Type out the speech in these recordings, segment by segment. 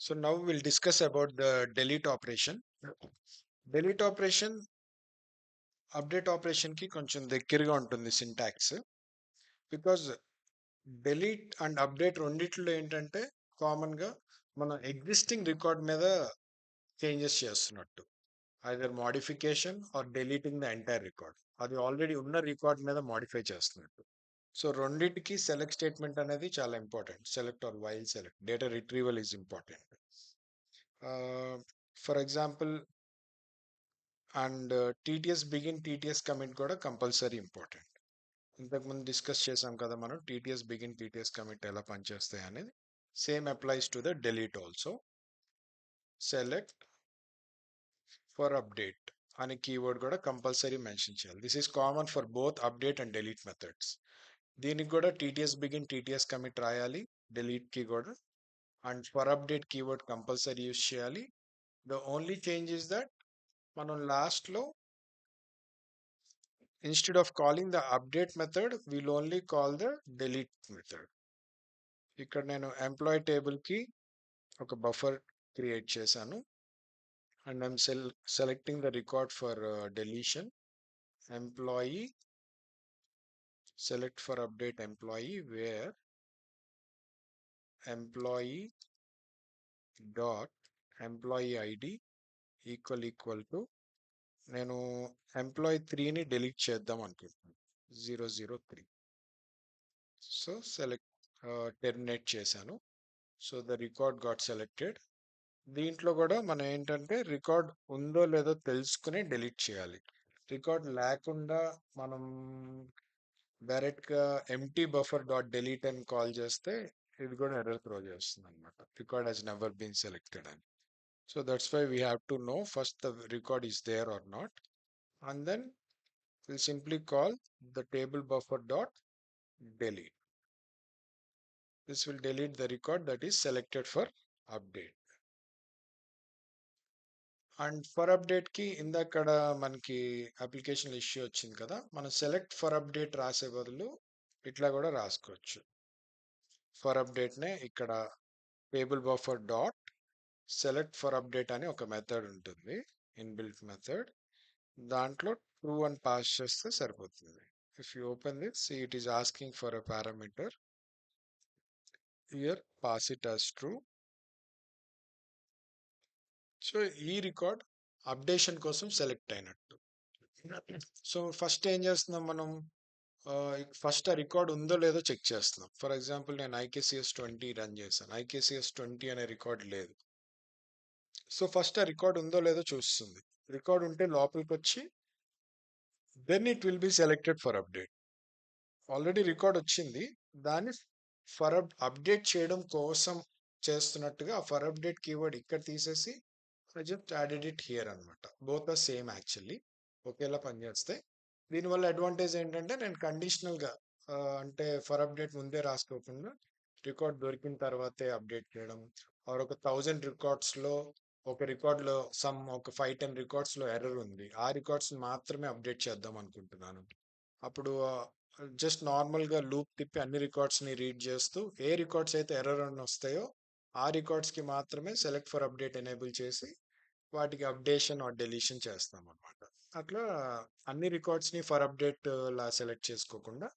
So now we'll discuss about the delete operation. Delete operation, update operation కి కొంచెం దగ్గరగా ఉంటుంది syntax. Because delete and update రెండిట్లో ఏంటంటే కామన్ గా మనం ఎగ్జిస్టింగ్ రికార్డ్ మీద చేంజెస్ చేస్తున్నట్టు. Either modification or deleting the entire record. అది ఆల్రెడీ ఉన్న రికార్డ్ మీద మోడిఫై చేస్తున్నట్టు. సో రెండింటికి సెలెక్ట్ స్టేట్మెంట్ అనేది చాలా important. Select or while select. Data retrieval is important. For example and TTS begin TTS commit కూడా కంపల్సరీ ఇంపార్టెంట్. ఇంతకుముందు discuss చేసాం కదా మనం టీటీఎస్ బిగిన్ టీటీఎస్ కమిట్ ఎలా పనిచేస్తాయి అనేది. Same applies to the delete also. Select for update అనే keyword కూడా కంపల్సరీ మెన్షన్ చేయాలి. This is common for both update and delete methods. దీనికి కూడా టీటీఎస్ బిగిన్ టీటీఎస్ కమిట్ రాయాలి, delete కి కూడా. And for update keyword compulsory use చేయాలి. The only change is that మనం లాస్ట్ లో instead of calling the update method, we'll only call the delete method. ఇక్కడ నేను ఎంప్లాయీ టేబుల్ కి ఒక బఫర్ క్రియేట్ చేశాను and I'm selecting the record for deletion. Employee select for update employee where employee dot employee id equal to నేను employee 3ని delete చేద్దాం అనుకుంటున్నాను, 003. So select terminate చేశాను. So the record got selected. దీంట్లో కూడా మనం ఏంటంటే record ఉందో లేదో తెలుసుకుని delete చేయాలి. రికార్డ్ లేకుండా మనం డైరెక్ట్ గా ఎంటీ బఫర్ డాట్ delete అని కాల్ చేస్తే ఇది కూడా ఎర్రర్ త్రో చేస్తుంది అనమాట. Record has never been selected అని. So that's why we have to know first the record is there or not, and then we'll simply call the table buffer dot delete. This will delete the record that is selected for update. And for update కి ఇందాకడ మనకి application issue వచ్చింది కదా, మనం select for update రాసే బదులు ఇట్లా కూడా రాసుకోవచ్చు. ఫర్ అప్డేట్ నే ఇక్కడ table buffer dot select for update అని ఒక మెథడ్ ఉంటుంది, ఇన్బిల్ట్ మెథడ్. దాంట్లో ట్రూ అని పాస్ చేస్తే సరిపోతుంది. If you open this, it is asking for a parameter. Here pass it as true. So ఈ రికార్డ్ అప్డేషన్ కోసం సెలెక్ట్ అయినట్టు. సో ఫస్ట్ ఏం చేస్తున్నాం మనం, ఫస్ట్ ఆ రికార్డ్ ఉందో లేదో చెక్ చేస్తున్నాం. ఫర్ ఎగ్జాంపుల్ నేను IKCS20 రన్ చేశాను, IKCS20 అనే రికార్డ్ లేదు. సో ఫస్ట్ ఆ రికార్డ్ ఉందో లేదో చూస్తుంది. రికార్డ్ ఉంటే లోపలికి వచ్చి then it will be selected for update. Already record వచ్చింది, దాన్ని ఫర్ అప్డేట్ చేయడం కోసం చేస్తున్నట్టుగా ఆ ఫర్ అప్డేట్ కీవర్డ్ ఇక్కడ తీసేసి జస్ట్ యాడెడ్ ఇట్ హియర్ అనమాట. బోత్ ఆర్ సేమ్ యాక్చువల్లీ, ఒకేలా పనిచేస్తాయి. దీనివల్ల అడ్వాంటేజ్ ఏంటంటే నేను కండిషనల్ గా అంటే ఫర్ అప్డేట్ ముందే రాసుకోకుండా రికార్డ్ దొరికిన తర్వాతే అప్డేట్ చేయడం, ఆర్ ఒక 1000 రికార్డ్స్ లో ఒక రికార్డ్ లో ఒక 5-10 రికార్డ్స్ లో ఎర్రర్ ఉంది, ఆ రికార్డ్స్ మాత్రమే అప్డేట్ చేద్దాం అనుకుంటున్నాను. అప్పుడు జస్ట్ నార్మల్ గా లూప్ తిప్పి అన్ని రికార్డ్స్ ని రీడ్ చేస్తూ ఏ రికార్డ్స్ అయితే ఎర్రర్ అని వస్తాయో ఆ రికార్డ్స్ కి మాత్రమే సెలెక్ట్ ఫర్ అప్డేట్ ఎనేబుల్ చేసి వాటికి అప్డేషన్ ఆర్ డెలీషన్ చేస్తాం అనమాట. అట్లా అన్ని రికార్డ్స్ ని ఫర్ అప్డేట్ లా సెలెక్ట్ చేసుకోకుండా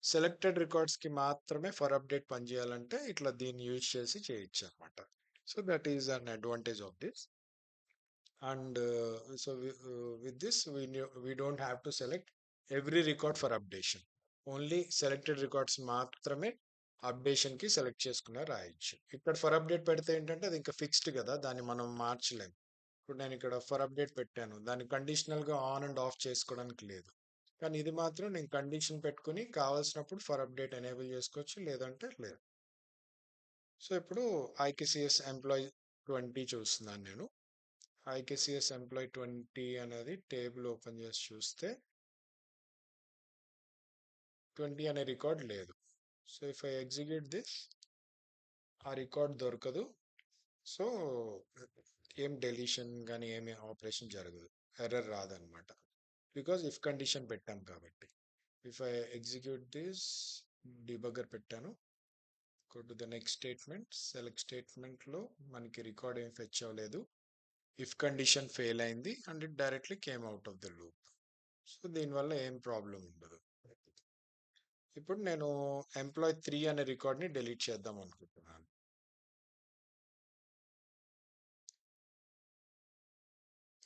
సెలెక్టెడ్ రికార్డ్స్ కి మాత్రమే ఫర్ అప్డేట్ పనిచేయాలంటే ఇట్లా దీన్ని యూజ్ చేసి చేయొచ్చు అనమాట. So that is an advantage of this. And so with this we don't have to select every record for updation. Only selected records మాత్రమే అప్డేషన్ కి సెలెక్ట్ చేసుకున్న రాయొచ్చు. ఇక్కడ ఫర్ అప్డేట్ పెడితే ఏంటంటే అది ఇంకా ఫిక్స్డ్ కదా, దాన్ని మనం మార్చలేం. ఇప్పుడు నేను ఇక్కడ ఫర్ అప్డేట్ పెట్టాను, దాన్ని కండిషనల్ గా ఆన్ అండ్ ఆఫ్ చేసుకోవడానికి లేదు. కానీ ఇది మాత్రం నేను కండిషన్ పెట్టుకుని కావాల్సినప్పుడు ఫర్ అప్డేట్ ఎనేబుల్ చేసుకోవచ్చు, లేదంటే లేదు. సో ఇప్పుడు IKCS ఎంప్లాయీ 20 చూస్తున్నాను నేను. IKCS ఎంప్లాయీ 20 అనేది టేబుల్ ఓపెన్ చేసి చూస్తే 20 అనే రికార్డ్ లేదు. So if I execute this, ఆ రికార్డ్ దొరకదు. సో ఏం డెలీషన్ కానీ ఏమి ఆపరేషన్ జరగదు, ఎర్రర్ రాదనమాట. బికాజ్ ఇఫ్ కండిషన్ పెట్టాం కాబట్టి. If I execute this, debugger పెట్టాను, go to the next statement. Select స్టేట్మెంట్లో మనకి రికార్డ్ ఏం ఫెచ్ అవ్వలేదు. ఇఫ్ కండిషన్ ఫెయిల్ అయింది and it directly came out of the loop. So దీనివల్ల ఏం ప్రాబ్లం ఉండదు. ఇప్పుడు నేను ఎంప్లాయ్ 3 అనే రికార్డ్ని డిలీట్ చేద్దాం అనుకుంటున్నాను.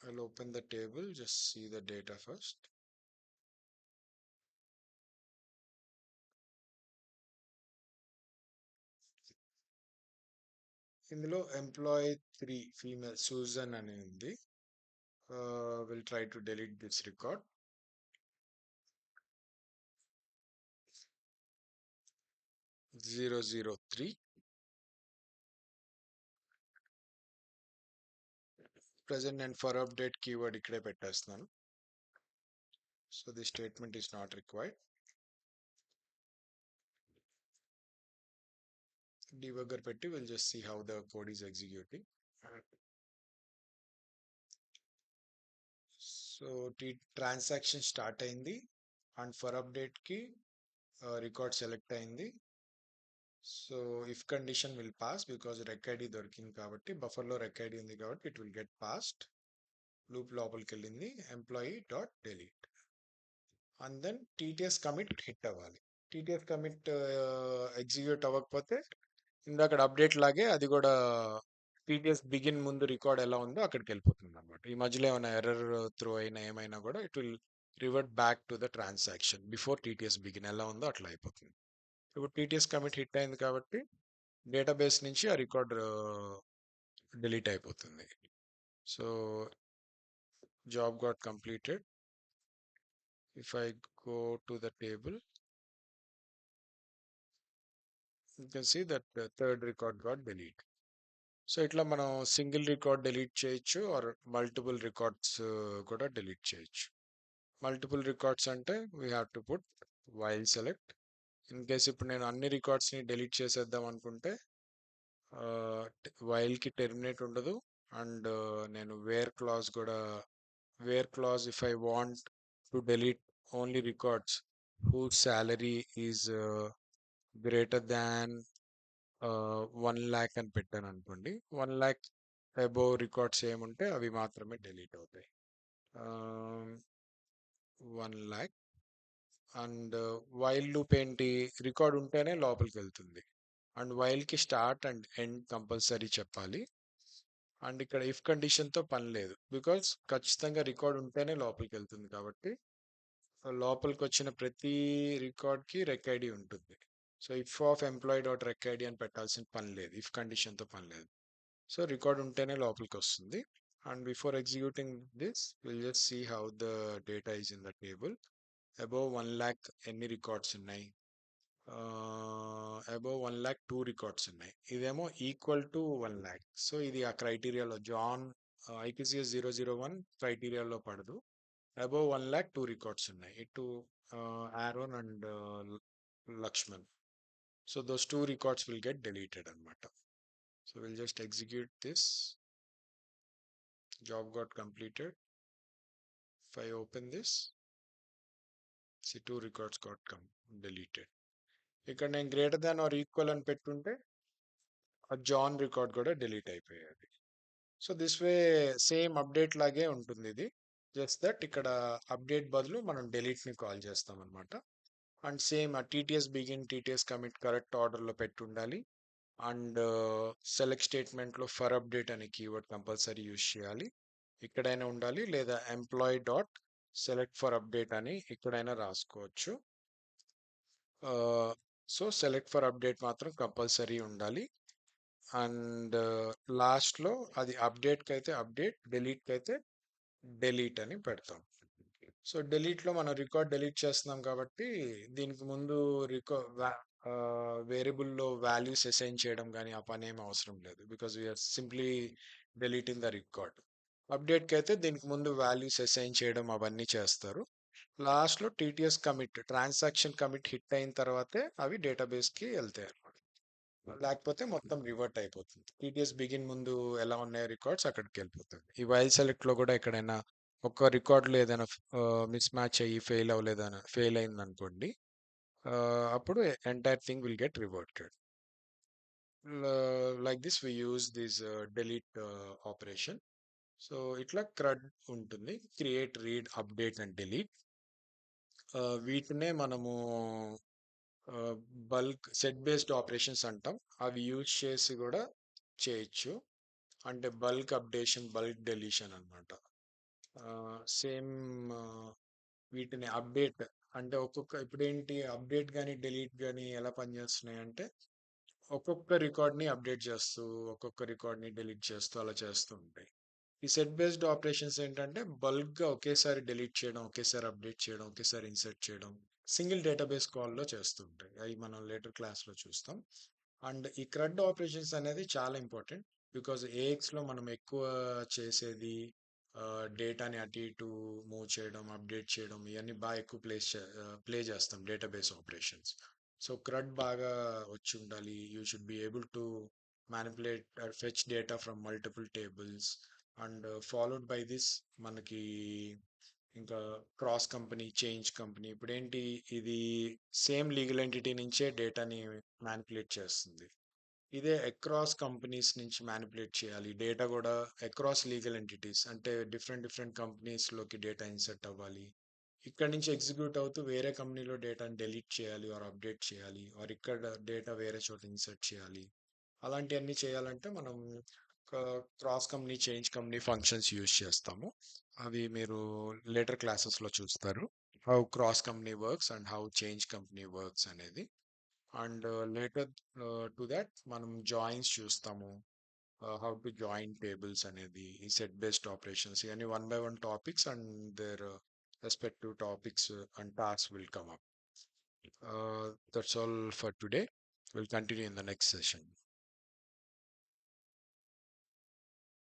I'll open the table, just see the data first. ఇందులో ఎంప్లాయ్ 3 ఫీమేల్ సూజన్ అని ఉంది. Will try to delete this record. Zero zero three. Present and for update keyword ikkade పెట్టేస్తున్నాను. So this statement is not required. Debugger పెట్టి we'll just see how the code is executing. So transaction start అయింది and for update కి record select అయింది. So if condition will pass because rec ID దొరికింది కాబట్టి బఫర్లో rec ID ఉంది కాబట్టి it will get passed. Loop లోపలికి వెళ్ళింది. Employee dot delete and then TTS commit hit అవ్వాలి. టీటీఎస్ కమిట్ ఎగ్జిక్యూట్ అవ్వకపోతే ఇందాక అప్డేట్ లాగే అది కూడా టీటీఎస్ బిగిన్ ముందు రికార్డ్ ఎలా ఉందో అక్కడికి వెళ్ళిపోతుంది అనమాట. ఈ మధ్యలో ఏమైనా ఎర్రర్ త్రో అయినా ఏమైనా కూడా it will revert back to the transaction before TTS begin ఎలా ఉందో అట్లా అయిపోతుంది. ఇప్పుడు టీటీఎస్ కమిట్ హిట్ అయింది కాబట్టి డేటాబేస్ నుంచి ఆ రికార్డ్ డిలీట్ అయిపోతుంది. So job got completed. If I go to the table you can see that third record got delete. So ఇట్లా మనం సింగిల్ రికార్డ్ డిలీట్ చేయొచ్చు ఆర్ మల్టిపుల్ రికార్డ్స్ కూడా delete చేయొచ్చు. మల్టిపుల్ రికార్డ్స్ అంటే we have to put while select. In case ఇప్పుడు నేను అన్ని రికార్డ్స్ని డిలీట్ చేసేద్దాం అనుకుంటే వైల్కి టెర్మినేట్ ఉండదు అండ్ నేను వేర్ క్లాజ్ కూడా if I want to delete only records whose salary is greater than 1 lakh అని పెట్టాను అనుకోండి. 1 lakh అబోవ్ రికార్డ్స్ ఏముంటే అవి మాత్రమే డిలీట్ అవుతాయి. 1 lakh అండ్ వైల్ లూప్ ఏంటి, రికార్డ్ ఉంటేనే లోపలికి వెళ్తుంది అండ్ వైల్కి స్టార్ట్ అండ్ ఎండ్ కంపల్సరీ చెప్పాలి. అండ్ ఇక్కడ ఇఫ్ కండిషన్తో పని లేదు బికాజ్ ఖచ్చితంగా రికార్డ్ ఉంటేనే లోపలికి వెళ్తుంది కాబట్టి లోపలికి వచ్చిన ప్రతి రికార్డ్కి రెక్ ఐడి ఉంటుంది. So if of employee dot రెక్ ఐడి అని పెట్టాల్సిన పని లేదు, ఇఫ్ కండిషన్తో పని లేదు. సో రికార్డ్ ఉంటేనే లోపలికి వస్తుంది. And before executing this will just see how the data is in the table. Above 1 lakh ఎన్ని రికార్డ్స్ ఉన్నాయి, అబోవ్ 1 lakh 2 రికార్డ్స్ ఉన్నాయి. ఇదేమో ఈక్వల్ టు 1 lakh. సో ఇది ఆ క్రైటీరియాలో జాన్ IPCS 001 క్రైటీరియాలో పడదు. అబోవ్ 1 lakh 2 రికార్డ్స్ ఉన్నాయి. ఇటు Aaron and Lakshman. So those 2 records will get deleted అనమాట. So will just execute this. Job got completed. If I open this, see 2 records got deleted. ఇక్కడ నేను greater than or equal అని పెట్టుంటే ఆ John record కూడా delete అయిపోయేది. So this way same update లాగే ఉంటుంది ఇది. జస్ట్ దట్ ఇక్కడ అప్డేట్ బదులు మనం డిలీట్ని కాల్ చేస్తాం అనమాట. అండ్ సేమ్ ఆ TTS begin TTS commit correct ఆర్డర్లో పెట్టి ఉండాలి. అండ్ సెలెక్ట్ స్టేట్మెంట్లో ఫర్ అప్డేట్ అనే కీవర్డ్ కంపల్సరీ యూజ్ చేయాలి. ఇక్కడైనా ఉండాలి లేదా employee dot select for update అని ఇక్కడైనా రాసుకోవచ్చు. సో సెలెక్ట్ ఫర్ అప్డేట్ మాత్రం కంపల్సరీ ఉండాలి. అండ్ లాస్ట్లో అది అప్డేట్కి అయితే అప్డేట్, డిలీట్కి అయితే డిలీట్ అని పెడతాం. సో డిలీట్లో మనం రికార్డ్ డిలీట్ చేస్తున్నాం కాబట్టి దీనికి ముందు వేరియబుల్లో వాల్యూస్ అసైన్ చేయడం కానీ ఆ పని ఏమి అవసరం లేదు because we are simply deleting the record. అప్డేట్కి అయితే దీనికి ముందు వాల్యూస్ అసైన్ చేయడం అవన్నీ చేస్తారు. లాస్ట్లో TTS commit transaction commit hit అయిన తర్వాతే అవి డేటాబేస్కి వెళ్తాయి అనమాట. లేకపోతే మొత్తం రివర్ట్ అయిపోతుంది. టీటీఎస్ బిగిన్ ముందు ఎలా ఉన్నాయో రికార్డ్స్ అక్కడికి వెళ్ళిపోతుంది. ఈ వైల్ సెలెక్ట్లో కూడా ఎక్కడైనా ఒక రికార్డులో ఏదైనా మిస్ మ్యాచ్ అయ్యి ఫెయిల్ అయింది అనుకోండి, అప్పుడు entire thing will get reverted. like this we use this delete operation. So ఇట్లా CRUD ఉంటుంది, create, read, update and delete. వీటినే మనము బల్క్ సెట్ బేస్డ్ ఆపరేషన్స్ అంటాం. అవి యూజ్ చేసి కూడా చేయొచ్చు. అంటే బల్క్ అప్డేషన్, బల్క్ డెలీషన్ అనమాట. సేమ్ వీటిని అప్డేట్ అంటే ఇప్పుడేంటి అప్డేట్ కానీ డిలీట్ కానీ ఎలా పనిచేస్తున్నాయి అంటే ఒక్కొక్క రికార్డ్ని అప్డేట్ చేస్తూ ఒక్కొక్క రికార్డ్ని డిలీట్ చేస్తూ అలా చేస్తూ ఉంటాయి. ఈ సెట్ బేస్డ్ ఆపరేషన్స్ ఏంటంటే బల్క్గా ఒకేసారి డిలీట్ చేయడం, ఒకేసారి అప్డేట్ చేయడం, ఒకేసారి ఇన్సర్ట్ చేయడం సింగిల్ డేటాబేస్ కాల్లో చేస్తుంటాయి. అవి మనం లేటర్ క్లాస్లో చూస్తాం. అండ్ ఈ క్రడ్ ఆపరేషన్స్ అనేది చాలా ఇంపార్టెంట్. బికాజ్ ఏఎక్స్లో మనం ఎక్కువ చేసేది డేటాని అటు ఇటు మూవ్ చేయడం, అప్డేట్ చేయడం, ఇవన్నీ బాగా ఎక్కువ ప్లే చేస్తాం డేటాబేస్ ఆపరేషన్స్. సో క్రడ్ బాగా వచ్చి ఉండాలి. You should be able to manipulate fetch data from multiple tables. And followed by this మనకి ఇంకా క్రాస్ కంపెనీ, చేంజ్ కంపెనీ. ఇప్పుడేంటి, ఇది సేమ్ లీగల్ ఎంటిటీ నుంచే డేటాని మ్యానిపులేట్ చేస్తుంది. ఇదే అక్రాస్ కంపెనీస్ నుంచి మ్యానిపులేట్ చేయాలి డేటా కూడా. అక్రాస్ లీగల్ ఎంటిటీస్ అంటే డిఫరెంట్ డిఫరెంట్ కంపెనీస్లోకి డేటా ఇన్సర్ట్ అవ్వాలి. ఇక్కడ నుంచి ఎగ్జిక్యూట్ అవుతూ వేరే కంపెనీలో డేటాని డెలీట్ చేయాలి ఆర్ అప్డేట్ చేయాలి, ఆర్ ఇక్కడ డేటా వేరే చోట ఇన్సర్ట్ చేయాలి. అలాంటివన్నీ చేయాలంటే మనం cross company, change company functions use చేస్తాము. అవి మీరు లేటర్ క్లాసెస్లో చూస్తారు, how cross company works and how change company works అనేది. అండ్ లేటర్ టు దట్ మనం జాయిన్స్ చూస్తాము, హౌ టు జాయిన్ టేబుల్స్ అనేది, ఈ సెట్ బేస్డ్ ఆపరేషన్స్, ఇవన్నీ one by one topics and their respective topics and tasks will come up. That's all for today. We'll continue in the next session.